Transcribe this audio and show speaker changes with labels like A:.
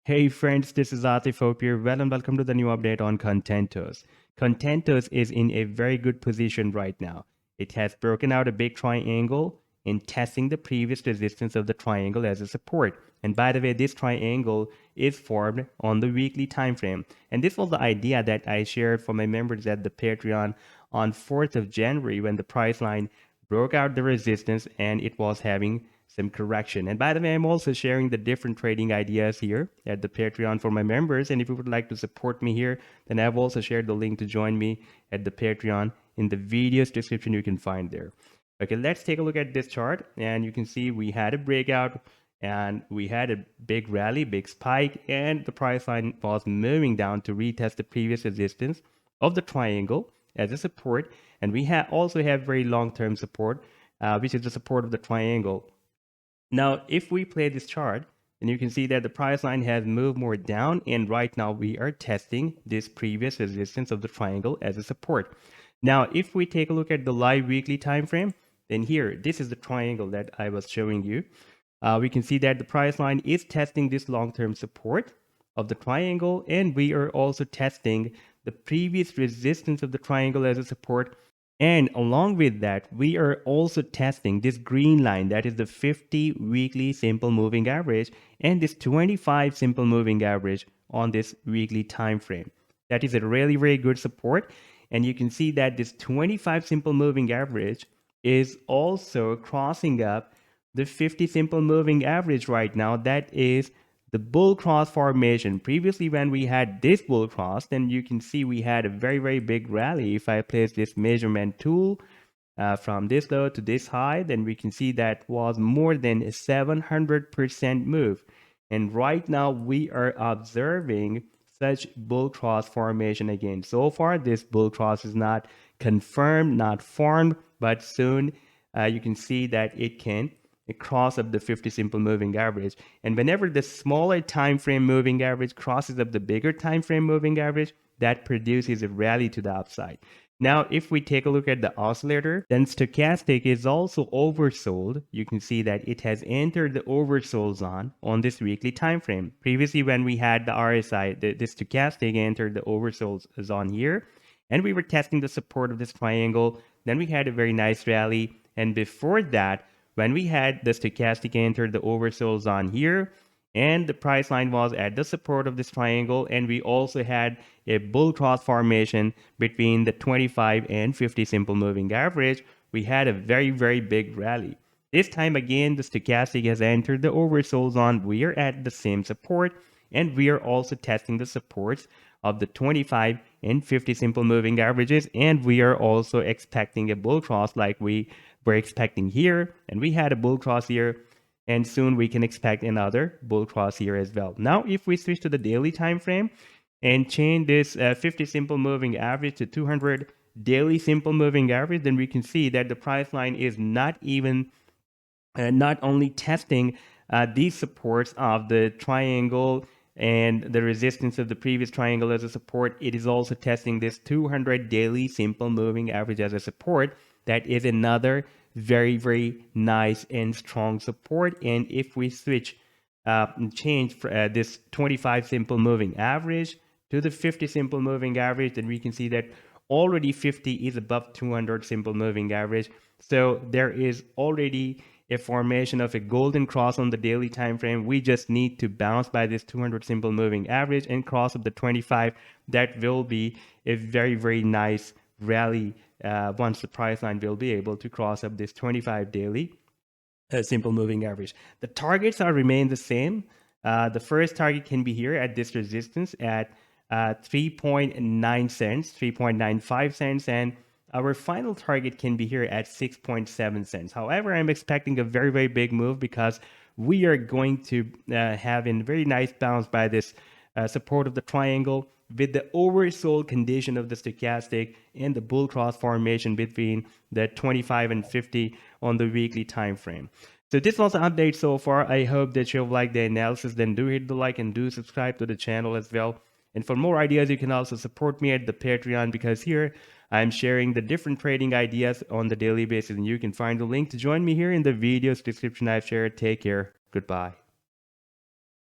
A: Hey friends, this is Atif Hope here. Well and welcome to the new update on Contentos. Contentos is in a very good position right now. It has broken out a big triangle and testing the previous resistance of the triangle as a support. And by the way, this triangle is formed on the weekly time frame. And this was the idea that I shared for my members at the Patreon on 4th of January when the price line broke out the resistance and it was having some correction. And by the way, I'm also sharing the different trading ideas here at the Patreon for my members. And if you would like to support me here, then I've also shared the link to join me at the Patreon in the video's description you can find there. Okay, let's take a look at this chart. And you can see we had a breakout and we had a big rally, big spike, and the price line was moving down to retest the previous resistance of the triangle as a support. And we also have very long-term support, which is the support of the triangle. Now, if we play this chart, then you can see that the price line has moved more down, and right now we are testing this previous resistance of the triangle as a support. Now, if we take a look at the live weekly time frame, then here, this is the triangle that I was showing you. We can see that the price line is testing this long-term support of the triangle, and we are also testing the previous resistance of the triangle as a support. And along with that, we are also testing this green line, that is the 50 weekly simple moving average, and this 25 simple moving average on this weekly time frame. That is a really, very good support. And you can see that this 25 simple moving average is also crossing up the 50 simple moving average right now. That is the bull cross formation. Previously, when we had this bull cross, then you can see we had a very, very big rally. If I place this measurement tool from this low to this high, then we can see that was more than a 700% move. And right now we are observing such bull cross formation again. So far, this bull cross is not confirmed, not formed, but soon you can see that it can cross up the 50 simple moving average. And whenever the smaller time frame moving average crosses up the bigger time frame moving average, that produces a rally to the upside. Now, if we take a look at the oscillator, then stochastic is also oversold. You can see that it has entered the oversold zone on this weekly time frame. Previously, when we had the RSI, the stochastic entered the oversold zone here, and we were testing the support of this triangle. Then we had a very nice rally, and before that, when we had the stochastic enter the oversold zone here, and the price line was at the support of this triangle, and we also had a bull cross formation between the 25 and 50 simple moving average, we had a very, very big rally. This time again, the stochastic has entered the oversold zone. We are at the same support, and we are also testing the supports of the 25 and 50 simple moving averages, and we are also expecting a bull cross like we were expecting here, and we had a bull cross here, and soon we can expect another bull cross here as well. Now, if we switch to the daily time frame and change this 50 simple moving average to 200 daily simple moving average, then we can see that the price line is not only testing these supports of the triangle and the resistance of the previous triangle as a support, it is also testing this 200 daily simple moving average as a support. That is another very, very nice and strong support. And if we switch and change this 25 simple moving average to the 50 simple moving average, then we can see that already 50 is above 200 simple moving average. So there is already a formation of a golden cross on the daily time frame. We just need to bounce by this 200 simple moving average and cross up the 25. That will be a very, very nice rally once the price line will be able to cross up this 25 daily simple moving average. The targets are remain the same. The first target can be here at this resistance at 3.9 cents, 3.95 cents, and our final target can be here at 6.7 cents. However, I'm expecting a very, very big move because we are going to have a very nice bounce by this support of the triangle with the oversold condition of the stochastic and the bull cross formation between the 25 and 50 on the weekly time frame. So this was the update so far. I hope that you've liked the analysis. Then do hit the like and do subscribe to the channel as well. And for more ideas, you can also support me at the Patreon, because here I'm sharing the different trading ideas on the daily basis, and you can find the link to join me here in the video's description I've shared. Take care. Goodbye.